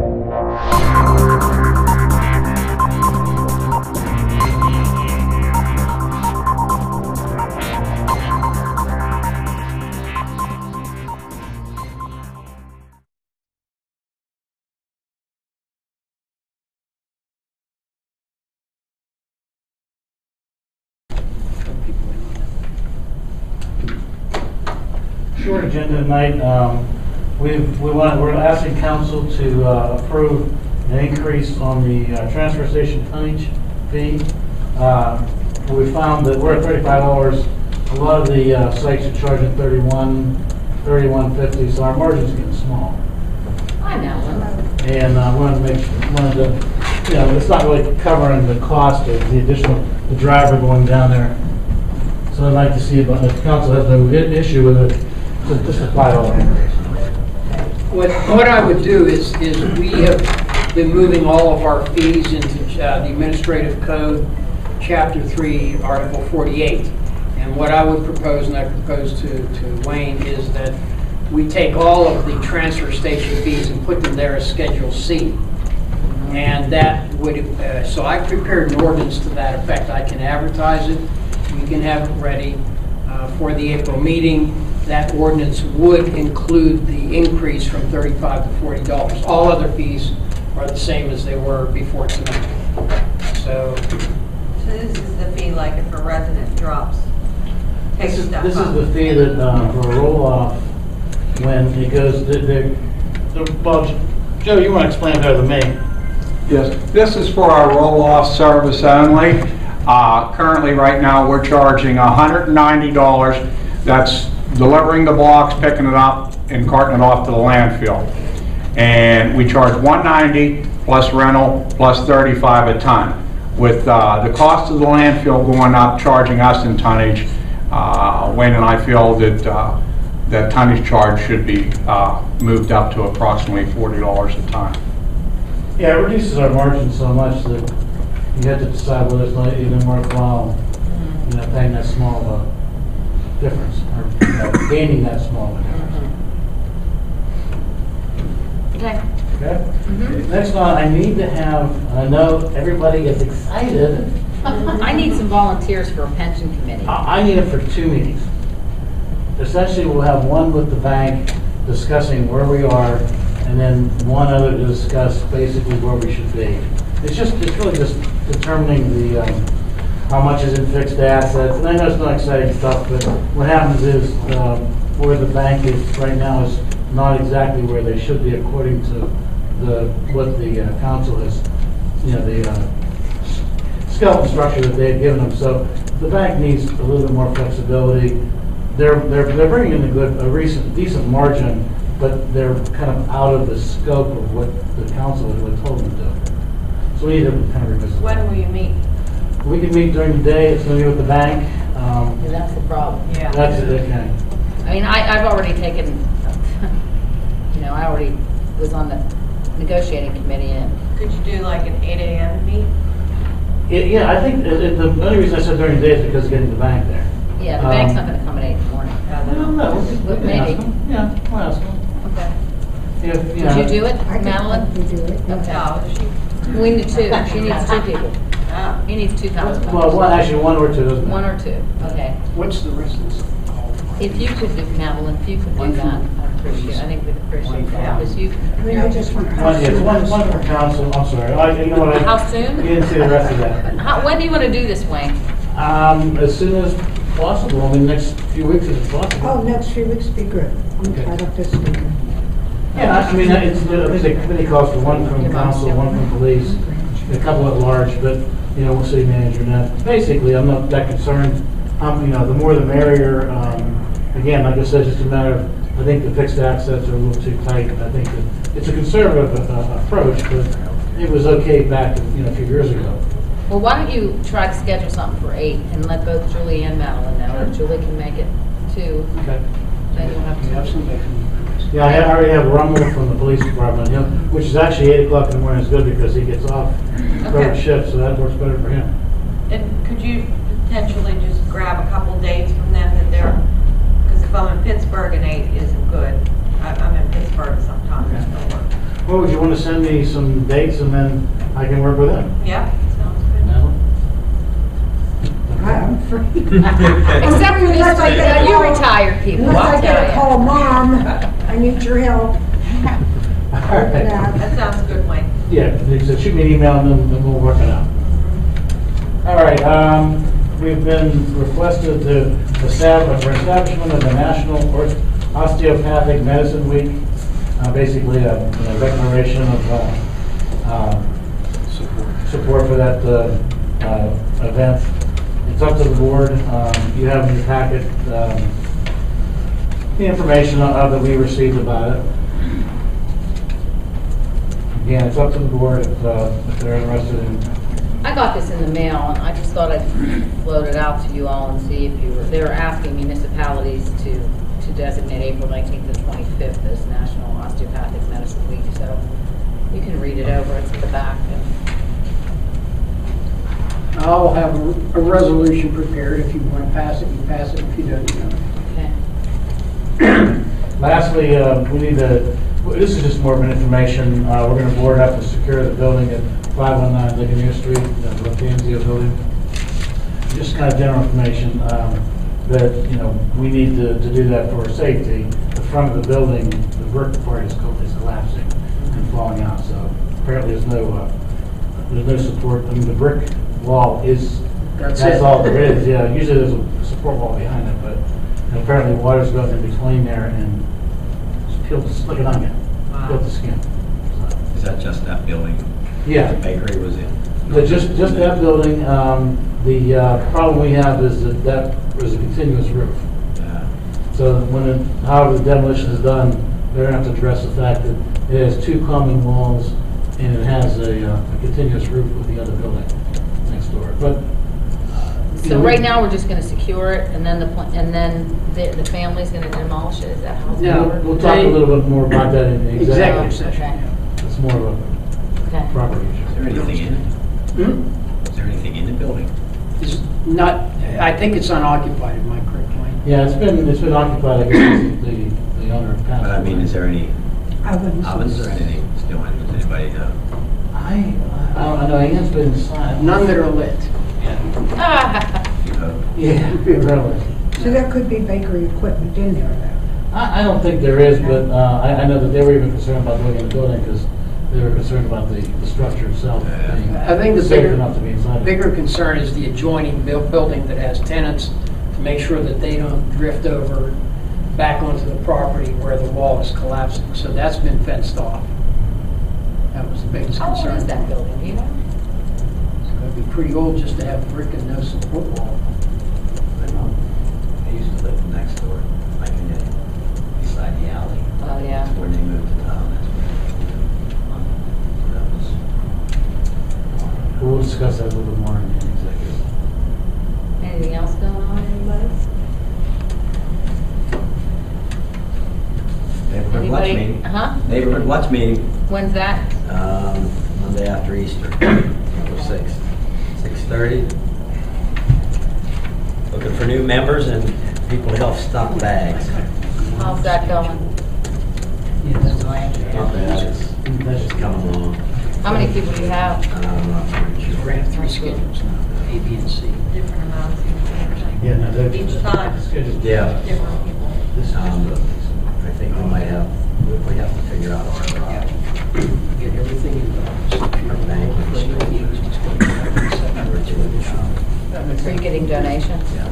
Short agenda tonight. We're asking council to approve an increase on the transfer station tonnage fee. We found that we're at $35. A lot of the sites are charging $31.50, so our margin's getting small. I know. And it's not really covering the cost of the additional driver going down there. So I'd like to see if the council has no issue with it. Just a $5 increase. What I would do is we have been moving all of our fees into the Administrative Code, Chapter 3, Article 48. And what I would propose, and I propose to Wayne, is that we take all of the transfer station fees and put them there as Schedule C. And that would, so I prepared an ordinance to that effect. I can advertise it. We can have it ready for the April meeting. That ordinance would include the increase from $35 to $40. All other fees are the same as they were before tonight. So this is the fee like if a resident drops. This is the fee that for a roll-off when it goes, well, Joe, you want to explain better than me. Yes, this is for our roll-off service only. Currently, right now, we're charging $190. That's delivering the box, picking it up, and carting it off to the landfill. And we charge $190 plus rental plus $35 a ton. With the cost of the landfill going up, charging us in tonnage, Wayne and I feel that that tonnage charge should be moved up to approximately $40 a ton. Yeah, it reduces our margin so much that you have to decide whether it's not even worthwhile, paying that small of a difference, or gaining that small of a difference. Okay. Okay? Next one, I need to have, I know everybody gets excited. I need some volunteers for a pension committee. I need it for 2 meetings. Essentially, we'll have one with the bank discussing where we are, and then one other to discuss basically where we should be. It's really just determining the how much is in fixed assets. And I know it's not exciting stuff, but what happens is where the bank is right now is not exactly where they should be according to what the council has, the skeleton structure that they had given them. So the bank needs a little bit more flexibility. They're bringing in a decent margin, but they're kind of out of the scope of what the council had told them to do. So we need to kind of revisit. When will you meet? We can meet during the day. It's going to be with the bank. And that's the problem. Yeah. That's it. Okay. I mean, I've already taken, I already was on the negotiating committee. And could you do like an 8 a.m. meet? Yeah, I think the only reason I said during the day is because of getting the bank there. yeah, the bank's not going to come at 8 in the morning. No, we can Maybe. ask them. Yeah, we'll ask them. Okay. If, Would you do it, Madeline? You do it. Okay. No, We need 2. She needs 2 people. He needs 2 council members. Well, one or two, doesn't it? 1 or 2. Okay. what's the rest of this? If you could do, Madeline, if you could do that, I'd appreciate it. I think we'd appreciate that. Because you, I mean, I just want to. One for council. I'm sorry. You know what? how soon? You didn't see the rest of that. When do you want to do this, Wayne? As soon as possible. I mean, next few weeks if it's possible. Oh, next few weeks would be good. I'm tied up this week. Yeah, I mean, I think the committee calls for 1 from council, 1 from police, a couple at large, but, we'll city manager. Now, basically, I'm not that concerned. The more the merrier. Again, like I said, it's just a matter of, I think the fixed assets are a little too tight. I think that it's a conservative approach, but it was okay back, a few years ago. Well, why don't you try to schedule something for 8 and let both Julie and Madeline know. If Julie can make it 2, Okay. then you'll have You have to. somebody from Yeah, I already have Rummel from the police department, which is actually 8 o'clock in the morning is good because he gets off third shift, so that works better for him. And could you potentially just grab a couple dates from them that they're, because if I'm in Pittsburgh and 8 isn't good, I'm in Pittsburgh sometimes. Okay. Well, would you want to send me some dates and then I can work with them? Yeah, sounds good. Madeline? I'm free. Except for Unless I get a you call- retired people, Unless I I'll get a tell you. call, Mom, I need your help. All right. That sounds good, Wayne. Yeah, so shoot me an email and then we'll work it out. All right, we've been requested to establishment of the National Osteopathic Medicine Week, basically a declaration of support for that event. It's up to the board. You have in your packet the information that we received about it. Again, it's up to the board if they're interested in. I got this in the mail, and I just thought I'd float it out to you all and see if you were, they were asking municipalities to designate April 19th and 25th as National Osteopathic Medicine Week, so you can read it over, it's at the back. I'll have a resolution prepared. If you want to pass it, you pass it. If you don't, you don't. Okay. Lastly, we need to, this is just more of an information, we're going to board up and secure the building at 519 Ligonier Street, the Latrobe building. Just kind of general information that, we need to do that for safety. The front of the building, the brick part is collapsing and falling out, so apparently there's no support. I mean, the brick wall is, that's all there is. Yeah, usually there's a support wall behind it, but apparently water's going in between there and it's peeled, it's like an onion, peeled the skin. So. Is that just that building? Yeah. The bakery was in? Just that building. The problem we have is that was a continuous roof. Yeah. So however the demolition is done, they're going to have to address the fact that it has two common walls and it has a continuous roof with the other building next door. But So right now, we're just going to secure it, and then the family's going to demolish it, is that how it's No. going to we'll talk a little bit more about that in the Executive executive session. Okay. It's more of a Okay. property Is issue. there anything in it? Hmm? Is there anything in the building? It's not, I think it's unoccupied, am I correct, Wayne? Yeah, it's been occupied, I guess, the owner passed. But I mean, is there any ovens or anything still in? Does anybody know? I don't know, Ann's been inside. None that are lit. You know? Yeah, really. So there could be bakery equipment in there though. I don't think there is, but I know that they were even concerned about going in the building because they were concerned about the structure itself being I think the safe enough to be inside. bigger concern is the adjoining building that has tenants, to make sure that they don't drift over back onto the property where the wall is collapsing. So that's been fenced off. That was the biggest How old concern. is that building, do you know? It's going to be pretty old just to have brick and no support wall. I don't know. I used to live next door, like in the, beside the alley. Oh, yeah. That's where they moved to town. That's where that was. We'll discuss that a little bit more in the executive. Anything else going on, anybody? Neighborhood watch Anybody? meeting. Uh-huh. Neighborhood watch meeting, When's that? Monday after Easter, April 6th, 6:30. Looking for new members and people to help stock bags. How's that going? Not bad, it's just coming along. How many people do you have? I'm not pretty We're sure. going to have 3 schedules now, A, B, and C. Different amounts each Yeah, no, they're Each time. Yeah. different people. I think we might have, we have to figure out our, Get everything in the bank. Are you getting donations? Yeah.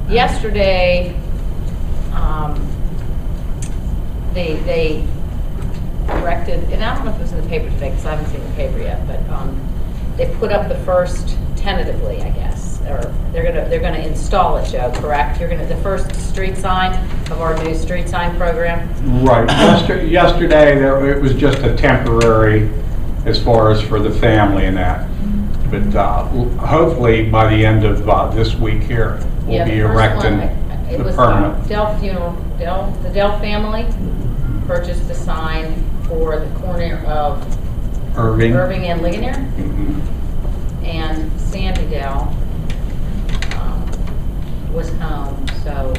Yesterday, they erected, and I don't know if it was in the paper today, because I haven't seen the paper yet, but they put up the first, tentatively, I guess, or they're gonna install it, Joe, correct? The first street sign of our new street sign program? Right. Yesterday, it was just a temporary as far as for the family and that. But hopefully by the end of this week here, we'll Yeah, be the first erecting one, it the was permanent. the Dell family purchased a sign for the corner of Irving. Irving and Ligonier, Mhm. and Sandy Dell was home, so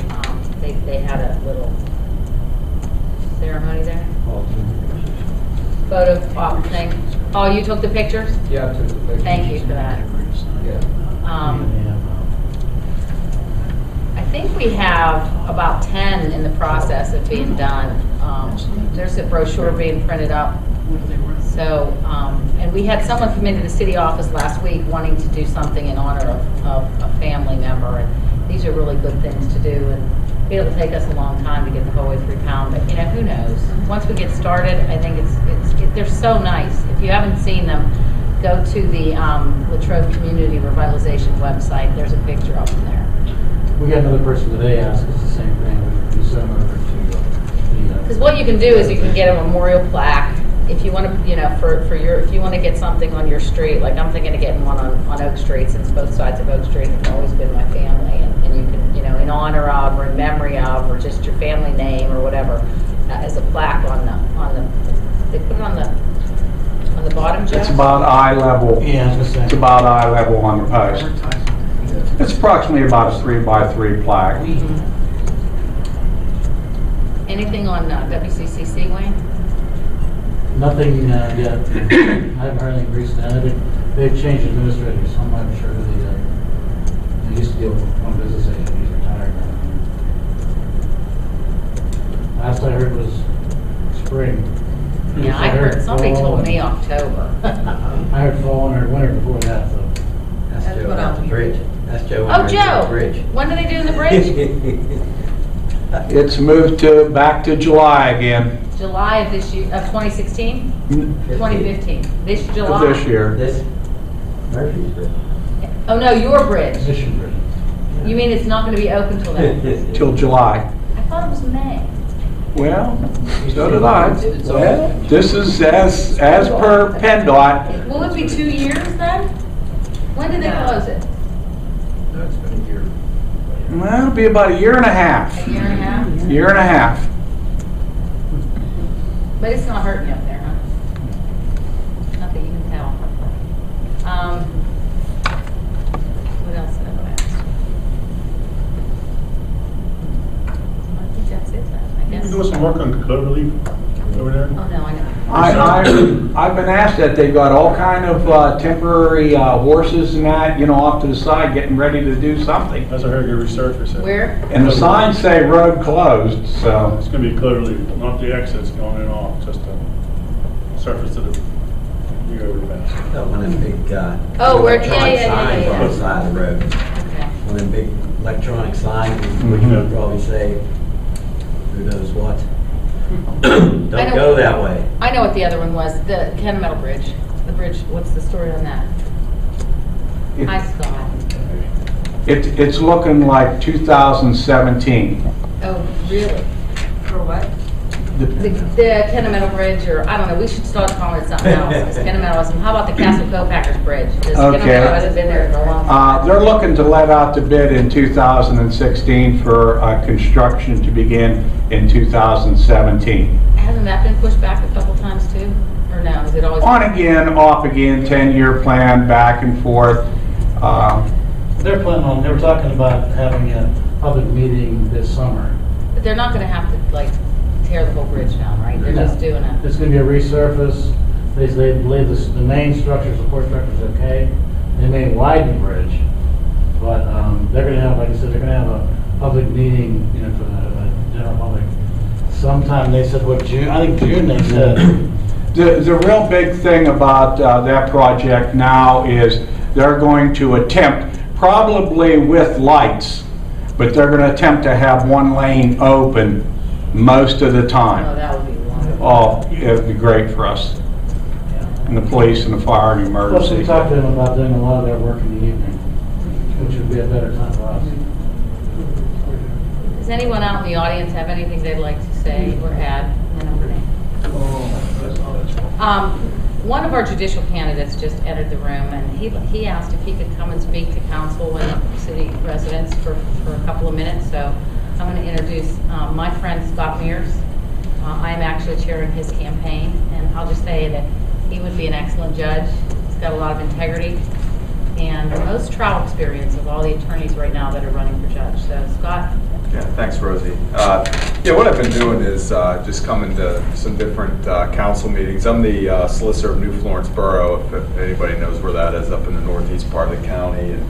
they had a little ceremony there? Photo op thing. Oh, you took the pictures? Yeah, I took the picture. Thank you for that. Yeah. I think we have about 10 in the process of being done. There's a brochure being printed up. So, and we had someone come into the city office last week wanting to do something in honor of a family member, and these are really good things to do, and it'll take us a long time to get the whole way through town, but you know, who knows? Once we get started, I think they're so nice. If you haven't seen them, go to the Latrobe Community Revitalization website. There's a picture of them there. We got another person today ask us the same thing. We sent them over to Because what you can do is you can get a memorial plaque if you want to, you know, if you want to get something on your street. Like I'm thinking of getting one on Oak Street, since both sides of Oak Street have always been my family, and you can, you know, in honor of or in memory of or just your family name or whatever, as a plaque on the they put it on the bottom. Jeff? It's about eye level. Yeah, I was gonna say. It's about eye level on the post. It's approximately about a 3x3 plaque. Anything on WCCC, Wayne? Nothing yet. I haven't heard anything recently. They've changed administrators, so I'm not sure who they used to deal with one business agent. He's retired now. Last I heard was spring. Yeah, I heard, somebody told me October. I heard fall and winter before that, so. That's That's Joe what on I'll the be bridge. That's Joe Oh, on the Joe, bridge. when are they doing the bridge? It's moved back to July again. July of this year, of 2016? 2015, this July? This year. This Murphy's bridge. Oh, no, your bridge. Mission Bridge. You mean it's not going to be open till then? Till July. I thought it was May. Well, so did I. Well, this is as per PennDOT. Will it be 2 years then? When did they close it? No, it's been a year. Well, it'll be about a year and a half. A year and a half? Year and a half. But it's not hurting you up there, huh? Not that you can tell. What else did I ask? I think that's it then, I guess. You doing some work on code relief over there? Oh, no, I know. I've been asked that they've got all kind of temporary horses and that, you know, off to the side, getting ready to do something. That's a very good resurface. Where? And the signs say road closed, so. It's gonna be code relief, not the exits going in and off, just the surface of the, you overpass. Got one of them big, Oh, where- electronic yeah. signs on the side of the road. Okay. One of them big electronic signs, which Mhm. would probably say, who knows what. I Don't know- go that way. I know what the other one was, the Kennemetal Bridge. The bridge, what's the story on that? It- I saw it. It's looking like 2017. Oh, really? For what? The Kennemetal Bridge, or I don't know, we should start calling it something else. It's Kennemetal. How about the Castle Copackers Bridge? Does Okay. Kennemetal hasn't been there in a long time? They're looking to let out the bid in 2016 for construction to begin in 2017. Hasn't that been pushed back a couple times too? Or no, is it always? On again, off again, 10-year plan, back and forth. They're planning on, they were talking about having a public meeting this summer. But they're not gonna have to like tear the whole bridge down, right? They're just doing a, It's gonna be a resurface. They believe the main structure, support structure is okay. They may widen the bridge, but they're gonna have, like I said, they're gonna have a public meeting, you know, for the general public. Sometime, they said, what, June? I think June, they said. The real big thing about that project now is they're going to attempt, probably with lights, but they're going to attempt to have one lane open most of the oh, time. that would be wonderful. Oh, it would be great for us, and the police and the fire and Plus, we emergency. talked to them about doing a lot of their work in the evening, which would be a better time for us. Does anyone out in the audience have anything they'd like to say or add? And I'm gonna- One of our judicial candidates just entered the room, and he asked if he could come and speak to council and city residents for a couple of minutes. So I'm going to introduce my friend Scott Mears. I'm actually chairing his campaign, and I'll just say that he would be an excellent judge. He's got a lot of integrity and the most trial experience of all the attorneys right now that are running for judge. So Scott, Yeah, thanks, Rosie. Yeah, what I've been doing is just coming to some different council meetings. I'm the solicitor of New Florence Borough, if anybody knows where that is, up in the northeast part of the county. And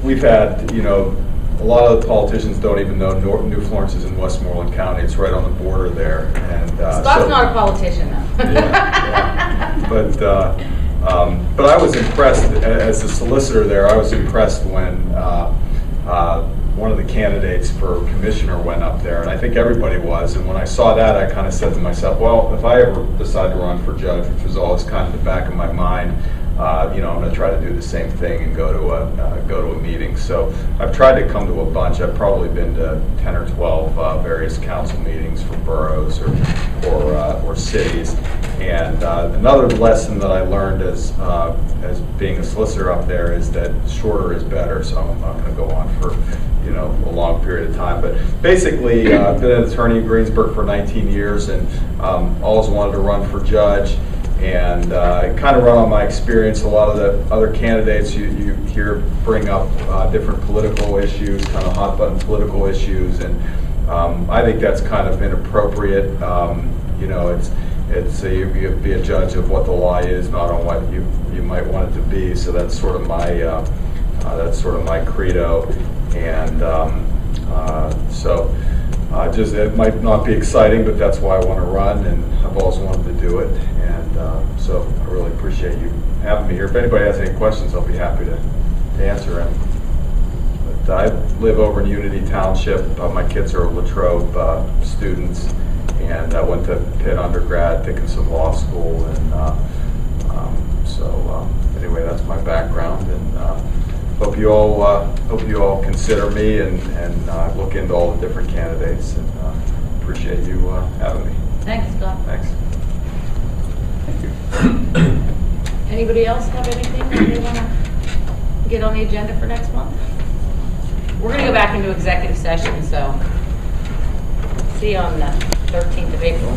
we've had, you know, a lot of the politicians don't even know New Florence is in Westmoreland County. It's right on the border there. And Scott's not a politician, though. yeah. But I was impressed, as a solicitor there, I was impressed when one of the candidates for commissioner went up there, and I think everybody was. And when I saw that, I kind of said to myself, well, if I ever decide to run for judge, which was always kind of the back of my mind, you know, I'm going to try to do the same thing and go to a meeting. So I've tried to come to a bunch. I've probably been to 10 or 12 various council meetings for boroughs or cities. And another lesson that I learned as being a solicitor up there is that shorter is better. So I'm not going to go on for, you know, a long period of time. But basically, I've been an attorney in Greensburg for 19 years and always wanted to run for judge. And kind of run on my experience. A lot of the other candidates you hear bring up different political issues, kind of hot button political issues, and I think that's kind of inappropriate. You know, you be a judge of what the law is, not on what you might want it to be. So that's sort of my credo, and just it might not be exciting, but that's why I want to run, and I've always wanted to do it. And so I really appreciate you having me here. If anybody has any questions, I'll be happy to answer them. But I live over in Unity Township. My kids are Latrobe students, and I went to Pitt undergrad, Dickinson Law School, and anyway, that's my background. And hope you all consider me and look into all the different candidates. And appreciate you having me. Thanks, Scott. Thanks. Anybody else have anything that they want to get on the agenda for next month? We're going to go back into executive session, so see you on the 13th of April.